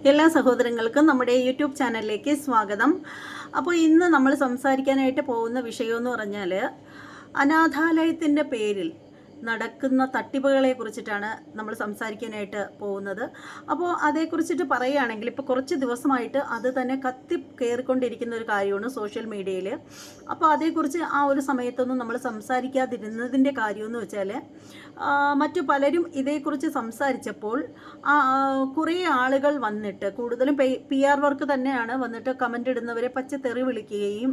എല്ലാ സഹോദരങ്ങൾക്കും നമ്മുടെ യൂട്യൂബ് ചാനലിലേക്ക് സ്വാഗതം. അപ്പോൾ ഇന്ന് നമ്മൾ സംസാരിക്കാനായിട്ട് പോകുന്ന വിഷയം എന്ന് പറഞ്ഞാൽ അനാഥാലയത്തിൻ്റെ പേരിൽ നടക്കുന്ന തട്ടിപ്പുകളെ കുറിച്ചിട്ടാണ് നമ്മൾ സംസാരിക്കാനായിട്ട് പോകുന്നത്. അപ്പോൾ അതേക്കുറിച്ചിട്ട് പറയുകയാണെങ്കിൽ ഇപ്പോൾ കുറച്ച് ദിവസമായിട്ട് അത് തന്നെ കത്തി കയറിക്കൊണ്ടിരിക്കുന്ന ഒരു കാര്യമാണ് സോഷ്യൽ മീഡിയയിൽ. അപ്പോൾ അതേക്കുറിച്ച് ആ ഒരു സമയത്തൊന്നും നമ്മൾ സംസാരിക്കാതിരുന്നതിൻ്റെ കാര്യമെന്ന് വെച്ചാൽ മറ്റു പലരും ഇതേക്കുറിച്ച് സംസാരിച്ചപ്പോൾ കുറേ ആളുകൾ വന്നിട്ട് കൂടുതലും PR വർക്ക് തന്നെയാണ് വന്നിട്ട് കമൻ്റ് ഇടുന്നവരെ പച്ചത്തെറി വിളിക്കുകയും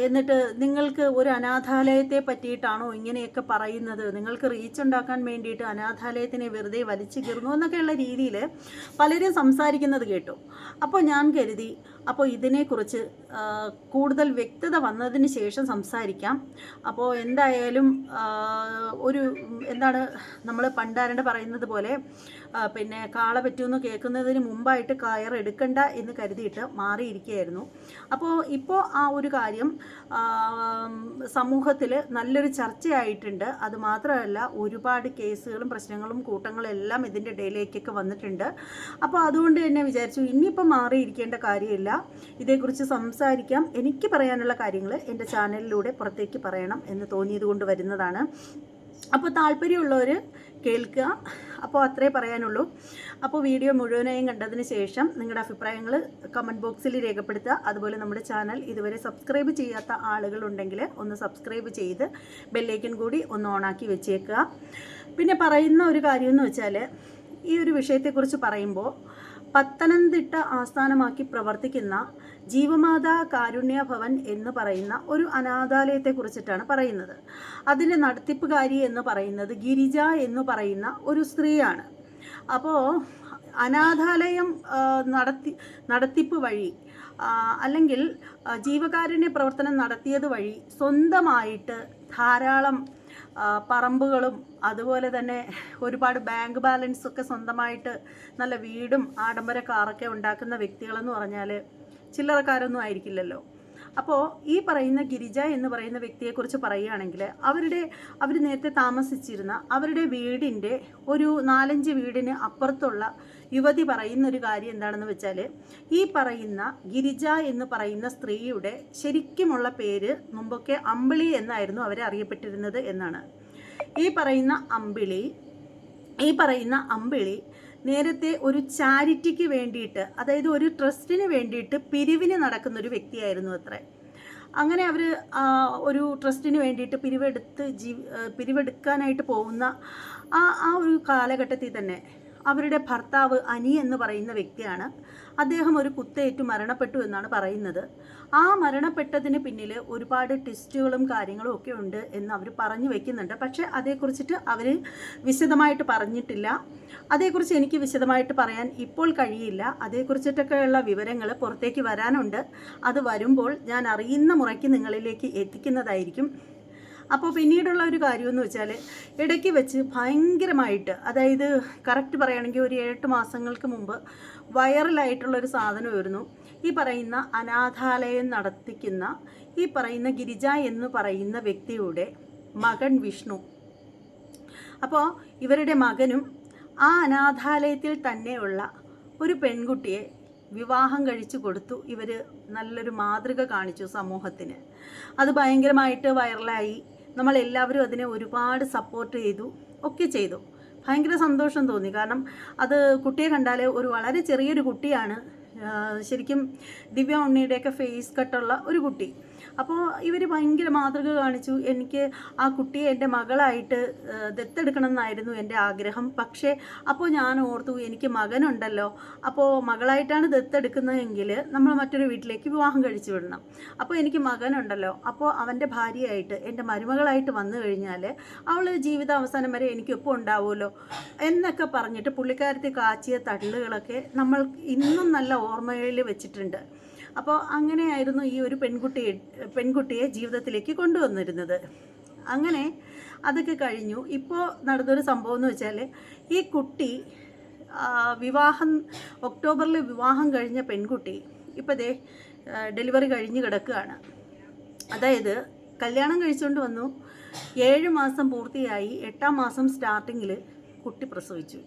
എന്നിട്ട് നിങ്ങൾക്ക് ഒരു അനാഥാലയത്തെ പറ്റിയിട്ടാണോ ഇങ്ങനെയൊക്കെ പറയുന്നത്, നിങ്ങൾക്ക് റീച്ച് ഉണ്ടാക്കാൻ വേണ്ടിയിട്ട് അനാഥാലയത്തിനെ വെറുതെ വലിച്ചു കീറുന്നു എന്നൊക്കെയുള്ള രീതിയിൽ പലരും സംസാരിക്കുന്നത് കേട്ടു. അപ്പോൾ ഞാൻ കരുതി അപ്പോൾ ഇതിനെക്കുറിച്ച് കൂടുതൽ വ്യക്തത വന്നതിന് ശേഷം സംസാരിക്കാം. അപ്പോൾ എന്തായാലും എന്താണ് നമ്മൾ പണ്ടാരണ്ട് പറയുന്നത് പോലെ പിന്നെ കാള പറ്റുമെന്ന് കേൾക്കുന്നതിന് മുമ്പായിട്ട് കയർ എടുക്കണ്ട എന്ന് കരുതിയിട്ട് മാറിയിരിക്കുകയായിരുന്നു. ഇപ്പോൾ ആ ഒരു കാര്യം സമൂഹത്തിൽ നല്ലൊരു ചർച്ചയായിട്ടുണ്ട്. അതുമാത്രമല്ല ഒരുപാട് കേസുകളും പ്രശ്നങ്ങളും കൂട്ടങ്ങളും എല്ലാം ഇതിൻ്റെ ഇടയിലേക്കൊക്കെ വന്നിട്ടുണ്ട്. അപ്പോൾ അതുകൊണ്ട് തന്നെ വിചാരിച്ചു ഇനിയിപ്പോൾ മാറിയിരിക്കേണ്ട കാര്യമില്ല, ഇതേക്കുറിച്ച് സംസാരിക്കാം. എനിക്ക് പറയാനുള്ള കാര്യങ്ങൾ എൻ്റെ ചാനലിലൂടെ പുറത്തേക്ക് പറയണം എന്ന് തോന്നിയത് കൊണ്ട് വരുന്നതാണ്. അപ്പോൾ താല്പര്യമുള്ളവർ കേൾക്കുക. അപ്പോൾ അത്രേ പറയാനുള്ളൂ. അപ്പോൾ വീഡിയോ മുഴുവനായും കണ്ടതിന് ശേഷം നിങ്ങളുടെ അഭിപ്രായങ്ങൾ കമൻറ്റ് ബോക്സിൽ രേഖപ്പെടുത്തുക. അതുപോലെ നമ്മുടെ ചാനൽ ഇതുവരെ സബ്സ്ക്രൈബ് ചെയ്യാത്ത ആളുകളുണ്ടെങ്കിൽ ഒന്ന് സബ്സ്ക്രൈബ് ചെയ്ത് ബെല്ലൈക്കൻ കൂടി ഒന്ന് ഓണാക്കി വെച്ചേക്കുക. പിന്നെ പറയുന്ന ഒരു കാര്യമെന്ന് വെച്ചാൽ ഈ ഒരു വിഷയത്തെക്കുറിച്ച് പറയുമ്പോൾ പത്തനംതിട്ട ആസ്ഥാനമാക്കി പ്രവർത്തിക്കുന്ന ജീവമാതാ കാരുണ്യ ഭവൻ എന്ന് പറയുന്ന ഒരു അനാഥാലയത്തെക്കുറിച്ചിട്ടാണ് പറയുന്നത്. അതിൻ്റെ നടത്തിപ്പുകാരി എന്ന് പറയുന്നത് ഗിരിജ എന്ന് പറയുന്ന ഒരു സ്ത്രീയാണ്. അപ്പോൾ അനാഥാലയം നടത്തിപ്പ് വഴി അല്ലെങ്കിൽ ജീവകാരുണ്യ പ്രവർത്തനം നടത്തിയത് വഴി സ്വന്തമായിട്ട് ധാരാളം പറമ്പുകളും അതുപോലെ തന്നെ ഒരുപാട് ബാങ്ക് ബാലൻസ് ഒക്കെ സ്വന്തമായിട്ട് നല്ല വീടും ആഡംബര കാറൊക്കെ ഉണ്ടാക്കുന്ന വ്യക്തികളെന്ന് പറഞ്ഞാൽ ചില്ലറക്കാരൊന്നും ആയിരിക്കില്ലല്ലോ. അപ്പോൾ ഈ പറയുന്ന ഗിരിജ എന്ന് പറയുന്ന വ്യക്തിയെക്കുറിച്ച് പറയുകയാണെങ്കിൽ അവർ നേരത്തെ താമസിച്ചിരുന്ന അവരുടെ വീടിൻ്റെ ഒരു 4-5 വീടിന് അപ്പുറത്തുള്ള യുവതി പറയുന്നൊരു കാര്യം എന്താണെന്ന് വെച്ചാൽ ഈ പറയുന്ന ഗിരിജ എന്ന് പറയുന്ന സ്ത്രീയുടെ ശരിക്കുമുള്ള പേര് മുമ്പൊക്കെ അമ്പിളി എന്നായിരുന്നു അവരെ അറിയപ്പെട്ടിരുന്നത് എന്നാണ്. ഈ പറയുന്ന അമ്പിളി നേരത്തെ ഒരു ചാരിറ്റിക്ക് വേണ്ടിയിട്ട്, അതായത് ഒരു ട്രസ്റ്റിന് വേണ്ടിയിട്ട് പിരിവിന് നടക്കുന്നൊരു വ്യക്തിയായിരുന്നു അത്രേ. അങ്ങനെ അവർ ഒരു ട്രസ്റ്റിന് വേണ്ടിയിട്ട് പിരിവെടുക്കാനായിട്ട് പോകുന്ന ആ ഒരു കാലഘട്ടത്തിൽ തന്നെ അവരുടെ ഭർത്താവ് അനി എന്ന് പറയുന്ന വ്യക്തിയാണ്. അദ്ദേഹം ഒരു കുത്തേറ്റു മരണപ്പെട്ടു എന്നാണ് പറയുന്നത്. ആ മരണപ്പെട്ടതിന് പിന്നിൽ ഒരുപാട് ട്വിസ്റ്റുകളും കാര്യങ്ങളും ഒക്കെ ഉണ്ട് എന്ന് അവർ പറഞ്ഞു വയ്ക്കുന്നുണ്ട്. പക്ഷേ അതേക്കുറിച്ചിട്ട് അവർ വിശദമായിട്ട് പറഞ്ഞിട്ടില്ല. അതേക്കുറിച്ച് എനിക്ക് വിശദമായിട്ട് പറയാൻ ഇപ്പോൾ കഴിയില്ല. അതേക്കുറിച്ചിട്ടൊക്കെയുള്ള വിവരങ്ങൾ പുറത്തേക്ക് വരാനുണ്ട്. അത് വരുമ്പോൾ ഞാൻ അറിയുന്ന മുറയ്ക്ക് നിങ്ങളിലേക്ക് എത്തിക്കുന്നതായിരിക്കും. അപ്പോൾ പിന്നീടുള്ള ഒരു കാര്യമെന്ന് വെച്ചാൽ ഇടയ്ക്ക് വെച്ച് ഭയങ്കരമായിട്ട്, അതായത് കറക്റ്റ് പറയുകയാണെങ്കിൽ ഒരു 7 മാസങ്ങൾക്ക് മുമ്പ് വൈറലായിട്ടുള്ളൊരു സാധനമായിരുന്നു ഈ പറയുന്ന അനാഥാലയം നടത്തിക്കുന്ന ഈ പറയുന്ന ഗിരിജ എന്ന് പറയുന്ന വ്യക്തിയുടെ മകൻ വിഷ്ണു. അപ്പോൾ ഇവരുടെ മകനും ആ അനാഥാലയത്തിൽ തന്നെയുള്ള ഒരു പെൺകുട്ടിയെ വിവാഹം കഴിച്ചു കൊടുത്തു. ഇവർ നല്ലൊരു മാതൃക കാണിച്ചു സമൂഹത്തിന്. അത് ഭയങ്കരമായിട്ട് വൈറലായി. നമ്മളെല്ലാവരും അതിനെ ഒരുപാട് സപ്പോർട്ട് ചെയ്തു. ഭയങ്കര സന്തോഷം തോന്നി. കാരണം അത് കുട്ടിയെ കണ്ടാൽ ഒരു വളരെ ചെറിയൊരു കുട്ടിയാണ്, ശരിക്കും ദിവ്യ ഉണ്ണിയുടെയൊക്കെ ഫേസ് കട്ടുള്ള ഒരു കുട്ടി. അപ്പോൾ ഇവർ ഭയങ്കര മാതൃക കാണിച്ചു. എനിക്ക് ആ കുട്ടിയെ എൻ്റെ മകളായിട്ട് ദത്തെടുക്കണം എന്നായിരുന്നു എൻ്റെ ആഗ്രഹം. പക്ഷേ അപ്പോൾ ഞാൻ ഓർത്തു എനിക്ക് മകനുണ്ടല്ലോ, അപ്പോൾ മകളായിട്ടാണ് ദത്തെടുക്കുന്നതെങ്കിൽ നമ്മൾ മറ്റൊരു വീട്ടിലേക്ക് വിവാഹം കഴിച്ചു വിടണം. അപ്പോൾ എനിക്ക് മകനുണ്ടല്ലോ, അപ്പോൾ അവൻ്റെ ഭാര്യയായിട്ട് എൻ്റെ മരുമകളായിട്ട് വന്നു കഴിഞ്ഞാൽ അവൾ ജീവിത അവസാനം വരെ എനിക്കൊപ്പം ഉണ്ടാവുമല്ലോ എന്നൊക്കെ പറഞ്ഞിട്ട് പുള്ളിക്കാരത്തി കാച്ചിയ തള്ളുകളൊക്കെ നമ്മൾ ഇന്നും നല്ല ഓർമ്മയിൽ വെച്ചിട്ടുണ്ട്. അപ്പോൾ അങ്ങനെയായിരുന്നു ഈ ഒരു പെൺകുട്ടിയെ ജീവിതത്തിലേക്ക് കൊണ്ടുവന്നിരുന്നത്. അങ്ങനെ അതൊക്കെ കഴിഞ്ഞു. ഇപ്പോൾ നടന്നൊരു സംഭവം എന്ന് വെച്ചാൽ ഈ കുട്ടി ഒക്ടോബറിൽ വിവാഹം കഴിഞ്ഞ പെൺകുട്ടി ഇപ്പോൾ ഡെലിവറി കഴിഞ്ഞ് കിടക്കുകയാണ്. അതായത് കല്യാണം കഴിച്ചുകൊണ്ട് വന്നു, 7 മാസം പൂർത്തിയായി, 8-ാം മാസം സ്റ്റാർട്ടിങ്ങിൽ കുട്ടി പ്രസവിച്ചു.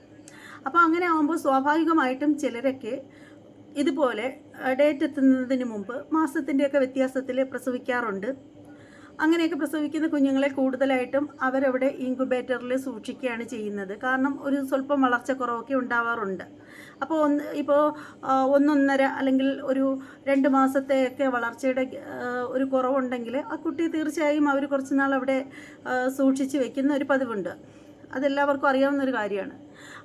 അപ്പോൾ അങ്ങനെ ആകുമ്പോൾ സ്വാഭാവികമായിട്ടും ചിലരൊക്കെ ഇതുപോലെ ഡേറ്റ് എത്തുന്നതിന് മുമ്പ് മാസത്തിൻ്റെയൊക്കെ വ്യത്യാസത്തിൽ പ്രസവിക്കാറുണ്ട്. അങ്ങനെയൊക്കെ പ്രസവിക്കുന്ന കുഞ്ഞുങ്ങളെ കൂടുതലായിട്ടും അവരവിടെ ഇൻക്യുബേറ്ററിൽ സൂക്ഷിക്കുകയാണ് ചെയ്യുന്നത്. കാരണം ഒരു സ്വല്പം വളർച്ചക്കുറവൊക്കെ ഉണ്ടാവാറുണ്ട്. അപ്പോൾ ഇപ്പോൾ 1.5 അല്ലെങ്കിൽ ഒരു 2 മാസത്തെയൊക്കെ വളർച്ചയുടെ ഒരു കുറവുണ്ടെങ്കിൽ ആ കുട്ടി തീർച്ചയായും അവർ കുറച്ച് നാൾ അവിടെ സൂക്ഷിച്ച് വെക്കുന്ന ഒരു പതിവുണ്ട്. അതെല്ലാവർക്കും അറിയാവുന്നൊരു കാര്യമാണ്.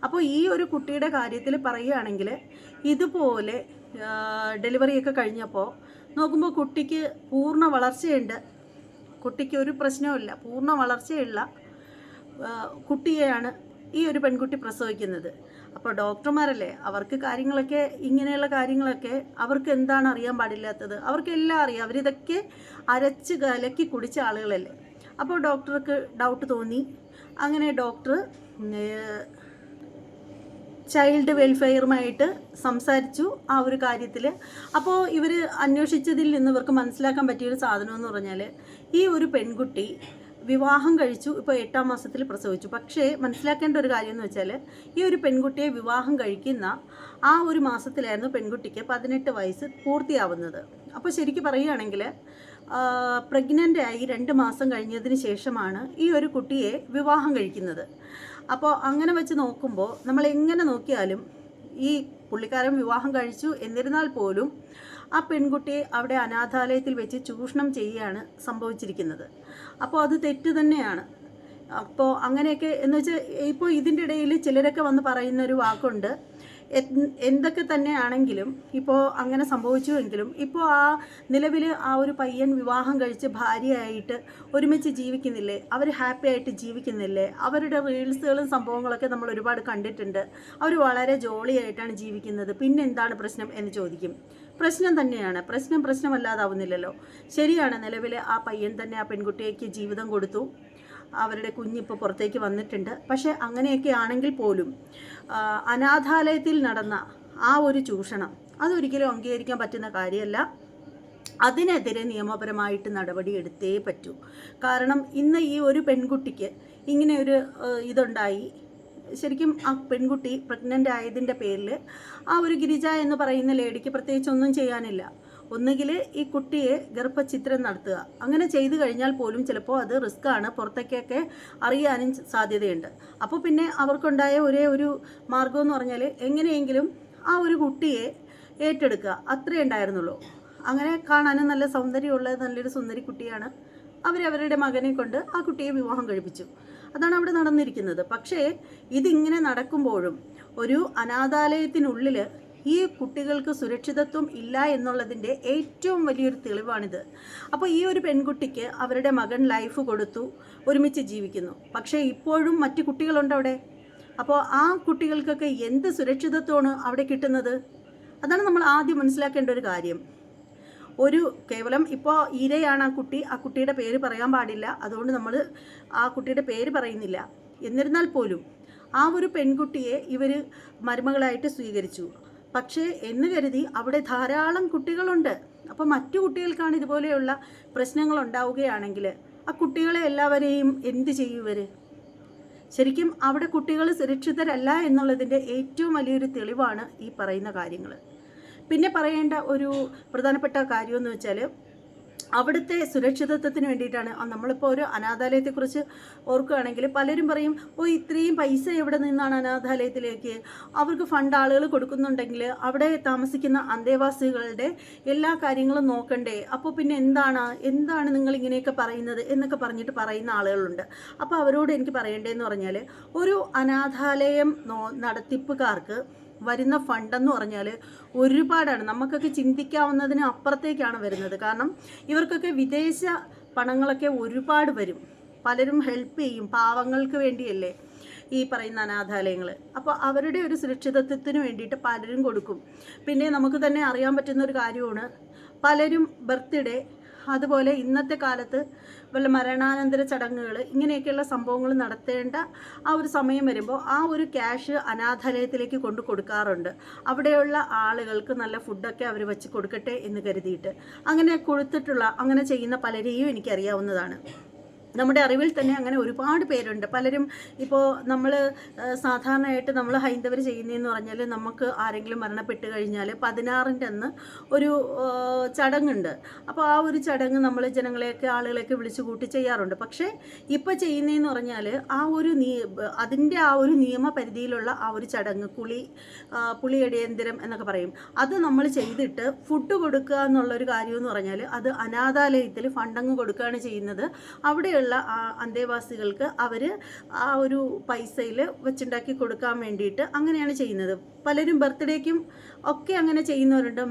അപ്പോൾ ഈ ഒരു കുട്ടിയുടെ കാര്യത്തിൽ പറയുകയാണെങ്കിൽ ഇതുപോലെ ഡെലിവറിയൊക്കെ കഴിഞ്ഞപ്പോൾ നോക്കുമ്പോൾ കുട്ടിക്ക് പൂർണ്ണ വളർച്ചയുണ്ട്. കുട്ടിക്ക് ഒരു പ്രശ്നവുമില്ല, പൂർണ്ണ വളർച്ചയുള്ള കുട്ടിയെയാണ് ഈ ഒരു പെൺകുട്ടി പ്രസവിക്കുന്നത്. അപ്പോൾ ഡോക്ടർമാരല്ലേ, അവർക്ക് കാര്യങ്ങളൊക്കെ ഇങ്ങനെയുള്ള കാര്യങ്ങളൊക്കെ അവർക്ക് എന്താണ് അറിയാൻ പാടില്ലാത്തത്? അവർക്കെല്ലാം അറിയാം, അവരിതൊക്കെ അരച്ച് കലക്കി കുടിച്ച ആളുകളല്ലേ. അപ്പോൾ ഡോക്ടർക്ക് ഡൗട്ട് തോന്നി. അങ്ങനെ ഡോക്ടർ ചൈൽഡ് വെൽഫെയറുമായിട്ട് സംസാരിച്ചു ആ ഒരു കാര്യത്തിൽ. അപ്പോൾ ഇവർ അന്വേഷിച്ചതിൽ നിന്ന് ഇവർക്ക് മനസ്സിലാക്കാൻ പറ്റിയൊരു സാധനം എന്ന് പറഞ്ഞാൽ ഈ ഒരു പെൺകുട്ടി വിവാഹം കഴിച്ചു, ഇപ്പോൾ 8ാം മാസത്തിൽ പ്രസവിച്ചു. പക്ഷേ മനസ്സിലാക്കേണ്ട ഒരു കാര്യം എന്ന് വെച്ചാൽ ഈ ഒരു പെൺകുട്ടിയെ വിവാഹം കഴിക്കുന്ന ആ ഒരു മാസത്തിലായിരുന്നു പെൺകുട്ടിക്ക് 18 വയസ്സ് പൂർത്തിയാവുന്നത്. അപ്പോൾ ശരിക്കും പറയുകയാണെങ്കിൽ പ്രഗ്നൻ്റ് ആയി 2 മാസം കഴിഞ്ഞതിന് ശേഷമാണ് ഈ ഒരു കുട്ടിയെ വിവാഹം കഴിക്കുന്നത്. അപ്പോൾ അങ്ങനെ വെച്ച് നോക്കുമ്പോൾ നമ്മൾ എങ്ങനെ നോക്കിയാലും ഈ പുള്ളിക്കാരൻ വിവാഹം കഴിച്ചു, എന്നിരുന്നാൽ പോലും ആ പെൺകുട്ടിയെ അവിടെ അനാഥാലയത്തിൽ വെച്ച് ചൂഷണം ചെയ്യുകയാണ് സംഭവിച്ചിരിക്കുന്നത്. അപ്പോൾ അത് തെറ്റ് തന്നെയാണ്. അപ്പോൾ അങ്ങനെയൊക്കെ എന്ന് വെച്ചാൽ ഇപ്പോൾ ഇതിൻ്റെ ഇടയിൽ ചിലരൊക്കെ വന്ന് പറയുന്നൊരു വാക്കുണ്ട്, എന്തൊക്കെ തന്നെയാണെങ്കിലും ഇപ്പോൾ അങ്ങനെ സംഭവിച്ചുവെങ്കിലും ഇപ്പോൾ ആ നിലവിൽ ആ ഒരു പയ്യൻ വിവാഹം കഴിച്ച് ഭാര്യയായിട്ട് ഒരുമിച്ച് ജീവിക്കുന്നില്ലേ, അവർ ഹാപ്പി ആയിട്ട് ജീവിക്കുന്നില്ലേ? അവരുടെ റീൽസുകളും സംഭവങ്ങളൊക്കെ നമ്മൾ ഒരുപാട് കണ്ടിട്ടുണ്ട്. അവർ വളരെ ജോളിയായിട്ടാണ് ജീവിക്കുന്നത്. പിന്നെ എന്താണ് പ്രശ്നം എന്ന് ചോദിക്കും. പ്രശ്നം തന്നെയാണ്. പ്രശ്നമല്ലാതാവുന്നില്ലല്ലോ. ശരിയാണ്, നിലവിൽ ആ പയ്യൻ തന്നെ ആ പെൺകുട്ടിക്ക് ജീവിതം കൊടുത്തു, അവരുടെ കുഞ്ഞിപ്പോൾ പുറത്തേക്ക് വന്നിട്ടുണ്ട്. പക്ഷേ അങ്ങനെയൊക്കെ ആണെങ്കിൽ പോലും അനാഥാലയത്തിൽ നടന്ന ആ ഒരു ചൂഷണം അതൊരിക്കലും അംഗീകരിക്കാൻ പറ്റുന്ന കാര്യമല്ല. അതിനെതിരെ നിയമപരമായിട്ട് നടപടി എടുത്തേ പറ്റൂ. കാരണം ഇന്ന് ഈ ഒരു പെൺകുട്ടിക്ക് ഇങ്ങനെ ഒരു ഇതുണ്ടായി. ശരിക്കും ആ പെൺകുട്ടി പ്രഗ്നൻ്റ് ആയതിൻ്റെ പേരിൽ ആ ഒരു ഗിരിജ എന്ന് പറയുന്ന ലേഡിക്ക് പ്രത്യേകിച്ചൊന്നും ചെയ്യാനില്ല. ഒന്നുകിൽ ഈ കുട്ടിയെ ഗർഭഛിദ്രം നടത്തുക, അങ്ങനെ ചെയ്തു കഴിഞ്ഞാൽ പോലും ചിലപ്പോൾ അത് റിസ്ക്കാണ്, പുറത്തേക്കൊക്കെ അറിയാനും സാധ്യതയുണ്ട്. അപ്പോൾ പിന്നെ അവർക്കുണ്ടായ ഒരേ ഒരു മാർഗം എന്ന് പറഞ്ഞാൽ എങ്ങനെയെങ്കിലും ആ ഒരു കുട്ടിയെ ഏറ്റെടുക്കുക, അത്രയേ ഉണ്ടായിരുന്നുള്ളൂ. അങ്ങനെ കാണാനും നല്ല സൗന്ദര്യമുള്ള നല്ലൊരു സുന്ദരി കുട്ടിയാണ്. അവരവരുടെ മകനെ കൊണ്ട് ആ കുട്ടിയെ വിവാഹം കഴിപ്പിച്ചു. അതാണ് അവിടെ നടന്നിരിക്കുന്നത്. പക്ഷേ ഇതിങ്ങനെ നടക്കുമ്പോഴും ഒരു അനാഥാലയത്തിനുള്ളിൽ ഈ കുട്ടികൾക്ക് സുരക്ഷിതത്വം ഇല്ല എന്നുള്ളതിൻ്റെ ഏറ്റവും വലിയൊരു തെളിവാണിത്. അപ്പോൾ ഈ ഒരു പെൺകുട്ടിക്ക് അവരുടെ മകൻ ലൈഫ് കൊടുത്തു, ഒരുമിച്ച് ജീവിക്കുന്നു. പക്ഷേ ഇപ്പോഴും മറ്റു കുട്ടികളുണ്ട് അവിടെ. അപ്പോൾ ആ കുട്ടികൾക്കൊക്കെ എന്ത് സുരക്ഷിതത്വമാണ് അവിടെ കിട്ടുന്നത്? അതാണ് നമ്മൾ ആദ്യം മനസ്സിലാക്കേണ്ട ഒരു കാര്യം. ഒരു കേവലം ഇപ്പോൾ ഇരയാണ് ആ കുട്ടിയുടെ പേര് പറയാൻ പാടില്ല, അതുകൊണ്ട് നമ്മൾ ആ കുട്ടിയുടെ പേര് പറയുന്നില്ല. എന്നിരുന്നാൽ പോലും ആ ഒരു പെൺകുട്ടിയെ ഇവർ മരുമകളായിട്ട് സ്വീകരിച്ചു. പക്ഷേ എന്ന് കരുതി അവിടെ ധാരാളം കുട്ടികളുണ്ട്. അപ്പോൾ മറ്റു കുട്ടികൾക്കാണ് ഇതുപോലെയുള്ള പ്രശ്നങ്ങൾ ഉണ്ടാവുകയാണെങ്കിൽ ആ കുട്ടികളെ എല്ലാവരെയും എന്ത് ചെയ്യും ഇവർ? ശരിക്കും അവിടെ കുട്ടികൾ സുരക്ഷിതരല്ല എന്നുള്ളതിൻ്റെ ഏറ്റവും വലിയൊരു തെളിവാണ് ഈ പറയുന്ന കാര്യങ്ങൾ. പിന്നെ പറയേണ്ട ഒരു പ്രധാനപ്പെട്ട കാര്യമെന്ന് വെച്ചാൽ അവിടുത്തെ സുരക്ഷിതത്വത്തിന് വേണ്ടിയിട്ടാണ്. നമ്മളിപ്പോൾ ഒരു അനാഥാലയത്തെക്കുറിച്ച് ഓർക്കുകയാണെങ്കിൽ പലരും പറയും, ഇത്രയും പൈസ എവിടെ നിന്നാണ് അനാഥാലയത്തിലേക്ക്? അവർക്ക് ഫണ്ട് ആളുകൾ കൊടുക്കുന്നുണ്ടെങ്കിൽ അവിടെ താമസിക്കുന്ന അന്തേവാസികളുടെ എല്ലാ കാര്യങ്ങളും നോക്കണ്ടേ? അപ്പോൾ പിന്നെ എന്താണ് നിങ്ങൾ ഇങ്ങനെയൊക്കെ പറയുന്നത് എന്നൊക്കെ പറഞ്ഞിട്ട് പറയുന്ന ആളുകളുണ്ട്. അപ്പോൾ അവരോട് എനിക്ക് പറയേണ്ടതെന്ന് പറഞ്ഞാൽ ഒരു അനാഥാലയം നടത്തിപ്പുകാർക്ക് വരുന്ന ഫണ്ടെന്ന് പറഞ്ഞാൽ ഒരുപാടാണ്. നമുക്കൊക്കെ ചിന്തിക്കാവുന്നതിന് അപ്പുറത്തേക്കാണ് വരുന്നത്. കാരണം ഇവർക്കൊക്കെ വിദേശ പണങ്ങളൊക്കെ ഒരുപാട് വരും. പലരും ഹെൽപ്പ് ചെയ്യും, പാവങ്ങൾക്ക് വേണ്ടിയല്ലേ ഈ പറയുന്ന അനാഥാലയങ്ങൾ. അപ്പോൾ അവരുടെ ഒരു സുരക്ഷിതത്വത്തിന് വേണ്ടിയിട്ട് പലരും കൊടുക്കും. പിന്നെ നമുക്ക് തന്നെ അറിയാൻ പറ്റുന്ന ഒരു കാര്യമാണ്, പലരും ബർത്ത്ഡേ അതുപോലെ ഇന്നത്തെ കാലത്ത് വല്ല മരണാനന്തര ചടങ്ങുകൾ ഇങ്ങനെയൊക്കെയുള്ള സംഭവങ്ങൾ നടത്തേണ്ട ആ ഒരു സമയം വരുമ്പോൾ ആ ഒരു ക്യാഷ് അനാഥാലയത്തിലേക്ക് കൊണ്ട് കൊടുക്കാറുണ്ട്. അവിടെയുള്ള ആളുകൾക്ക് നല്ല ഫുഡൊക്കെ അവർ വെച്ച് കൊടുക്കട്ടെ എന്ന് കരുതിയിട്ട് അങ്ങനെ ചെയ്യുന്ന പലരെയും എനിക്കറിയാവുന്നതാണ്. നമ്മുടെ അറിവിൽ തന്നെ അങ്ങനെ ഒരുപാട് പേരുണ്ട്. പലരും ഇപ്പോൾ നമ്മൾ സാധാരണയായിട്ട് നമ്മൾ ഹൈന്ദവർ ചെയ്യുന്നതെന്ന് പറഞ്ഞാൽ, നമുക്ക് ആരെങ്കിലും മരണപ്പെട്ട് കഴിഞ്ഞാൽ 16ൻ്റെ അന്ന് ഒരു ചടങ്ങുണ്ട്. അപ്പോൾ ആ ഒരു ചടങ്ങ് നമ്മൾ ജനങ്ങളെയൊക്കെ ആളുകളെയൊക്കെ വിളിച്ചു കൂട്ടി ചെയ്യാറുണ്ട്. പക്ഷേ ഇപ്പോൾ ചെയ്യുന്നതെന്ന് പറഞ്ഞാൽ അതിൻ്റെ ആ ഒരു നിയമപരിധിയിലുള്ള ആ ഒരു ചടങ്ങ് പുളിയടിയന്തരം എന്നൊക്കെ പറയും. അത് നമ്മൾ ചെയ്തിട്ട് ഫുഡ് കൊടുക്കുക എന്നുള്ളൊരു കാര്യമെന്ന് പറഞ്ഞാൽ അത് അനാഥാലയത്തിൽ ഫണ്ടങ്ങ് കൊടുക്കുകയാണ് ചെയ്യുന്നത്. അവിടെ അന്തേവാസികൾക്ക് അവർ ആ ഒരു പൈസയിൽ വെച്ചുണ്ടാക്കി കൊടുക്കാൻ വേണ്ടിയിട്ട് അങ്ങനെയാണ് ചെയ്യുന്നത്. പലരും ബർത്ത്ഡേക്കും ഒക്കെ അങ്ങനെ ചെയ്യുന്നവരുണ്ട്.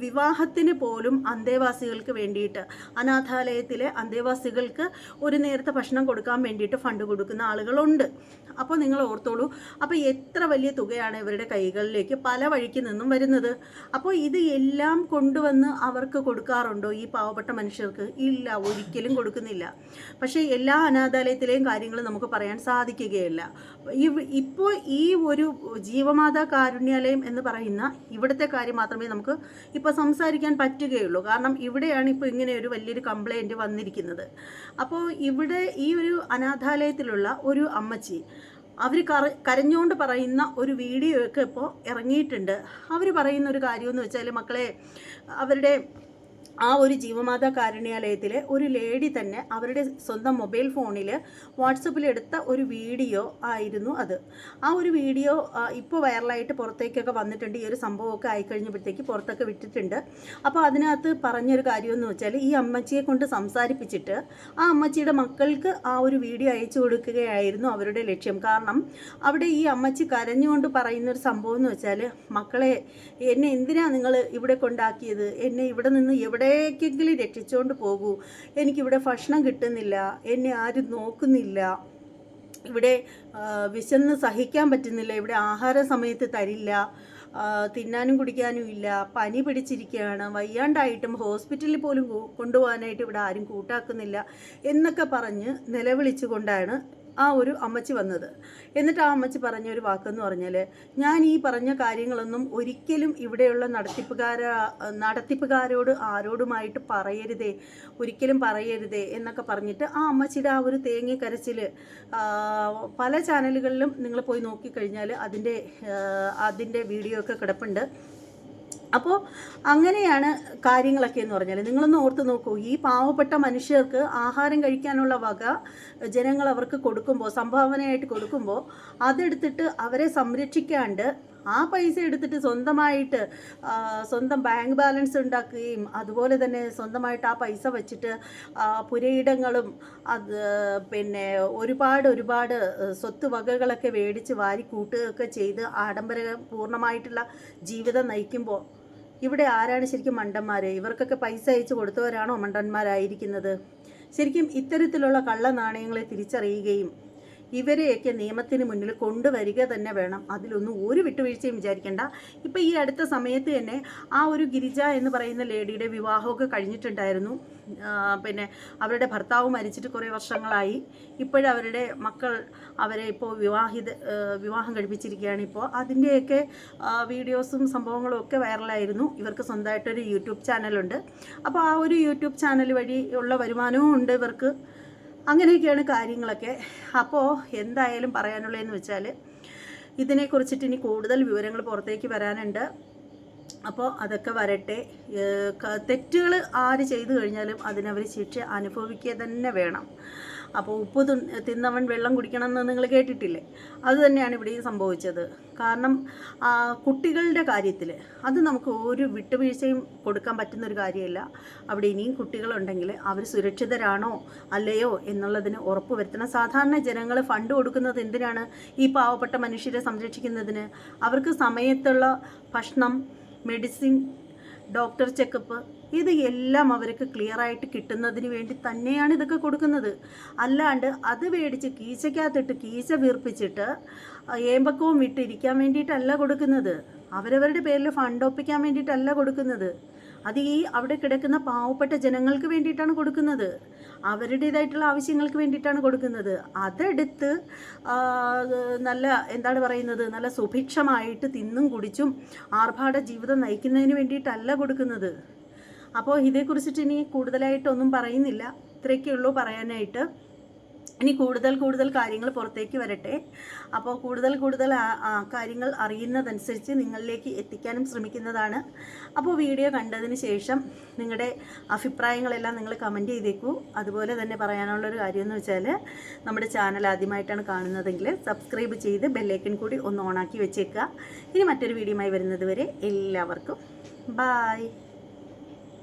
വിവാഹത്തിന് പോലും അന്തേവാസികൾക്ക് വേണ്ടിയിട്ട് അനാഥാലയത്തിലെ അന്തേവാസികൾക്ക് ഒരു നേരത്തെ ഭക്ഷണം കൊടുക്കാൻ വേണ്ടിയിട്ട് ഫണ്ട് കൊടുക്കുന്ന ആളുകളുണ്ട്. അപ്പോൾ നിങ്ങൾ ഓർത്തോളൂ, അപ്പോൾ എത്ര വലിയ തുകയാണ് ഇവരുടെ കൈകളിലേക്ക് പല വഴിക്ക് നിന്നും വരുന്നത്. അപ്പോൾ ഇത് എല്ലാം കൊണ്ടുവന്ന് അവർക്ക് കൊടുക്കാറുണ്ടോ ഈ പാവപ്പെട്ട മനുഷ്യർക്ക്? ഇല്ല, ഒരിക്കലും കൊടുക്കുന്നില്ല. പക്ഷേ എല്ലാ അനാഥാലയത്തിലെയും കാര്യങ്ങൾ നമുക്ക് പറയാൻ സാധിക്കുകയില്ല. ഇപ്പോൾ ഈ ഒരു ജീവമാതാ കാരുണ്യാലയം എന്ന് പറയുന്ന ഇവിടുത്തെ കാര്യം മാത്രമേ നമുക്ക് ഇപ്പോൾ സംസാരിക്കാൻ പറ്റുകയുള്ളൂ. കാരണം ഇവിടെയാണ് ഇപ്പോൾ ഇങ്ങനെ ഒരു വലിയൊരു കംപ്ലൈൻറ്റ് വന്നിരിക്കുന്നത്. അപ്പോൾ ഇവിടെ ഈ ഒരു അനാഥാലയത്തിലുള്ള ഒരു അമ്മച്ചി അവർ കരഞ്ഞുകൊണ്ട് പറയുന്ന ഒരു വീഡിയോ ഒക്കെ ഇപ്പോൾ ഇറങ്ങിയിട്ടുണ്ട്. അവർ പറയുന്ന ഒരു കാര്യമെന്ന് വെച്ചാൽ, മക്കളെ, അവരുടെ ആ ഒരു ജീവമാതാ കാരുണ്യാലയത്തിലെ ഒരു ലേഡി തന്നെ അവരുടെ സ്വന്തം മൊബൈൽ ഫോണിൽ വാട്സപ്പിൽ എടുത്ത ഒരു വീഡിയോ ആയിരുന്നു അത്. ആ ഒരു വീഡിയോ ഇപ്പോൾ വൈറലായിട്ട് പുറത്തേക്കൊക്കെ വന്നിട്ടുണ്ട്. ഈ ഒരു സംഭവമൊക്കെ ആയിക്കഴിഞ്ഞപ്പോഴത്തേക്ക് പുറത്തൊക്കെ വിട്ടിട്ടുണ്ട്. അപ്പോൾ അതിനകത്ത് പറഞ്ഞൊരു കാര്യമെന്ന് വെച്ചാൽ, ഈ അമ്മച്ചിയെ കൊണ്ട് സംസാരിപ്പിച്ചിട്ട് ആ അമ്മച്ചിയുടെ മക്കൾക്ക് ആ ഒരു വീഡിയോ അയച്ചു കൊടുക്കുകയായിരുന്നു അവരുടെ ലക്ഷ്യം. കാരണം അവിടെ ഈ അമ്മച്ചി കരഞ്ഞുകൊണ്ട് പറയുന്നൊരു സംഭവം എന്ന് വെച്ചാൽ, മക്കളെ, എന്നെ എന്തിനാണ് നിങ്ങൾ ഇവിടെ കൊണ്ടാക്കിയത്? എന്നെ ഇവിടെ നിന്ന് എവിടേക്കെങ്കിലും രക്ഷിച്ചുകൊണ്ട് പോകൂ. എനിക്കിവിടെ ഭക്ഷണം കിട്ടുന്നില്ല, എന്നെ ആരും നോക്കുന്നില്ല, ഇവിടെ വിശന്ന് സഹിക്കാൻ പറ്റുന്നില്ല, ഇവിടെ ആഹാര സമയത്ത് തരില്ല, തിന്നാനും കുടിക്കാനും ഇല്ല, പനി പിടിച്ചിരിക്കുകയാണ്, വയ്യാണ്ടായിട്ടും ഹോസ്പിറ്റലിൽ പോലും കൊണ്ടുപോകാനായിട്ട് ഇവിടെ ആരും കൂട്ടാക്കുന്നില്ല എന്നൊക്കെ പറഞ്ഞ് നിലവിളിച്ചു കൊണ്ടാണ് ആ ഒരു അമ്മച്ചി വന്നത്. എന്നിട്ട് ആ അമ്മച്ചി പറഞ്ഞൊരു വാക്കെന്ന് പറഞ്ഞാൽ, ഞാൻ ഈ പറഞ്ഞ കാര്യങ്ങളൊന്നും ഒരിക്കലും ഇവിടെയുള്ള നടത്തിപ്പുകാരോട് ആരോടുമായിട്ട് പറയരുതേ, ഒരിക്കലും പറയരുതേ എന്നൊക്കെ പറഞ്ഞിട്ട് ആ അമ്മച്ചിയുടെ ആ ഒരു തേങ്ങ കരച്ചിൽ പല ചാനലുകളിലും നിങ്ങൾ പോയി നോക്കിക്കഴിഞ്ഞാൽ അതിൻ്റെ വീഡിയോ ഒക്കെ കിടപ്പുണ്ട്. അപ്പോൾ അങ്ങനെയാണ് കാര്യങ്ങളൊക്കെ എന്ന് പറഞ്ഞാൽ, നിങ്ങളൊന്ന് ഓർത്ത് നോക്കൂ. ഈ പാവപ്പെട്ട മനുഷ്യർക്ക് ആഹാരം കഴിക്കാനുള്ള വക ജനങ്ങൾ അവർക്ക് കൊടുക്കുമ്പോൾ, സംഭാവനയായിട്ട് കൊടുക്കുമ്പോൾ, അതെടുത്തിട്ട് അവരെ സംരക്ഷിക്കാണ്ട് ആ പൈസ എടുത്തിട്ട് സ്വന്തം ബാങ്ക് ബാലൻസ് ഉണ്ടാക്കുകയും അതുപോലെ തന്നെ സ്വന്തമായിട്ട് ആ പൈസ വെച്ചിട്ട് പുരയിടങ്ങളും പിന്നെ ഒരുപാട് സ്വത്ത് വകകളൊക്കെ മേടിച്ച് വാരി കൂട്ടുകയൊക്കെ ചെയ്ത് ആഡംബരപൂർണ്ണമായിട്ടുള്ള ജീവിതം നയിക്കുമ്പോൾ ഇവിടെ ആരാണ് ശരിക്കും മണ്ടന്മാർ? ഇവർക്കൊക്കെ പൈസ അയച്ചു കൊടുത്തവരാണോ മണ്ടന്മാരായിരിക്കുന്നത്? ശരിക്കും ഇത്തരത്തിലുള്ള കള്ള നാണയങ്ങളെ തിരിച്ചറിയുകയും ഇവരെയൊക്കെ നിയമത്തിന് മുന്നിൽ കൊണ്ടുവരിക തന്നെ വേണം. അതിലൊന്നും ഒരു വിട്ടുവീഴ്ചയും വിചാരിക്കേണ്ട. ഇപ്പോൾ ഈ അടുത്ത സമയത്ത് തന്നെ ആ ഒരു ഗിരിജ എന്ന് പറയുന്ന ലേഡിയുടെ വിവാഹമൊക്കെ കഴിഞ്ഞിട്ടുണ്ടായിരുന്നു. പിന്നെ അവരുടെ ഭർത്താവ് മരിച്ചിട്ട് കുറേ വർഷങ്ങളായി. ഇപ്പോഴവരുടെ മക്കൾ അവരെ ഇപ്പോൾ വിവാഹം കഴിപ്പിച്ചിരിക്കുകയാണ്. ഇപ്പോൾ അതിൻ്റെയൊക്കെ വീഡിയോസും സംഭവങ്ങളും ഒക്കെ വൈറലായിരുന്നു. ഇവർക്ക് സ്വന്തമായിട്ടൊരു യൂട്യൂബ് ചാനലുണ്ട്. അപ്പോൾ ആ ഒരു യൂട്യൂബ് ചാനൽ വഴി ഉള്ള വരുമാനവും ഉണ്ട് ഇവർക്ക്. അങ്ങനെയൊക്കെയാണ് കാര്യങ്ങളൊക്കെ. അപ്പോൾ എന്തായാലും പറയാനുള്ളതെന്ന് വെച്ചാൽ, ഇതിനെക്കുറിച്ചിട്ട് ഇനി കൂടുതൽ വിവരങ്ങൾ പുറത്തേക്ക് വരാനുണ്ട്. അപ്പോൾ അതൊക്കെ വരട്ടെ. തെറ്റുകൾ ആര് ചെയ്തു കഴിഞ്ഞാലും അതിനവർ ശിക്ഷ അനുഭവിക്കുക തന്നെ വേണം. അപ്പോൾ ഉപ്പ് തിന്നവൻ വെള്ളം കുടിക്കണമെന്ന് നിങ്ങൾ കേട്ടിട്ടില്ലേ? അത് തന്നെയാണ് ഇവിടെയും സംഭവിച്ചത്. കാരണം കുട്ടികളുടെ കാര്യത്തിൽ അത് നമുക്ക് ഒരു വിട്ടുവീഴ്ചയും കൊടുക്കാൻ പറ്റുന്നൊരു കാര്യമല്ല. അവിടെ ഇനിയും കുട്ടികളുണ്ടെങ്കിൽ അവർ സുരക്ഷിതരാണോ അല്ലയോ എന്നുള്ളതിന് ഉറപ്പ് വരുത്തണം. സാധാരണ ജനങ്ങൾ ഫണ്ട് കൊടുക്കുന്നത് എന്തിനാണ്? ഈ പാവപ്പെട്ട മനുഷ്യരെ സംരക്ഷിക്കുന്നതിന്. അവർക്ക് സമയത്തുള്ള ഭക്ഷണം, മെഡിസിൻ, ഡോക്ടർ ചെക്കപ്പ്, ഇത് എല്ലാം അവർക്ക് ക്ലിയറായിട്ട് കിട്ടുന്നതിന് വേണ്ടി തന്നെയാണ് ഇതൊക്കെ കൊടുക്കുന്നത്. അല്ലാണ്ട് അത് മേടിച്ച് കീശയ്ക്കകത്തിട്ട് കീശ വീർപ്പിച്ചിട്ട് ഏമ്പക്കവും വിട്ടിരിക്കാൻ വേണ്ടിയിട്ടല്ല കൊടുക്കുന്നത്. അവരവരുടെ പേരിൽ ഫണ്ട് ഒപ്പിക്കാൻ വേണ്ടിയിട്ടല്ല കൊടുക്കുന്നത്. അത് ഈ അവിടെ കിടക്കുന്ന പാവപ്പെട്ട ജനങ്ങൾക്ക് വേണ്ടിയിട്ടാണ് കൊടുക്കുന്നത്. അവരുടേതായിട്ടുള്ള ആവശ്യങ്ങൾക്ക് വേണ്ടിയിട്ടാണ് കൊടുക്കുന്നത്. അതെടുത്ത് നല്ല സുഭിക്ഷമായിട്ട് തിന്നും കുടിച്ചും ആർഭാട ജീവിതം നയിക്കുന്നതിന് വേണ്ടിയിട്ടല്ല കൊടുക്കുന്നത്. അപ്പോൾ ഇതേക്കുറിച്ചിട്ട് ഇനി കൂടുതലായിട്ടൊന്നും പറയുന്നില്ല. ഇത്രയൊക്കെ ഉള്ളൂ പറയാനായിട്ട്. ഇനി കൂടുതൽ കൂടുതൽ കാര്യങ്ങൾ പുറത്തേക്ക് വരട്ടെ. അപ്പോൾ കൂടുതൽ കൂടുതൽ കാര്യങ്ങൾ അറിയുന്നതനുസരിച്ച് നിങ്ങളിലേക്ക് എത്തിക്കാനും ശ്രമിക്കുന്നതാണ്. അപ്പോൾ വീഡിയോ കണ്ടതിന് ശേഷം നിങ്ങളുടെ അഭിപ്രായങ്ങളെല്ലാം നിങ്ങൾ കമൻറ്റ് ചെയ്തേക്കൂ. അതുപോലെ തന്നെ പറയാനുള്ളൊരു കാര്യമെന്ന് വെച്ചാൽ, നമ്മുടെ ചാനൽ ആദ്യമായിട്ടാണ് കാണുന്നതെങ്കിൽ സബ്സ്ക്രൈബ് ചെയ്ത് ബെല്ലൈക്കൺ കൂടി ഒന്ന് ഓണാക്കി വെച്ചേക്കുക. ഇനി മറ്റൊരു വീഡിയോയുമായി വരുന്നത് വരെ എല്ലാവർക്കും ബായ്.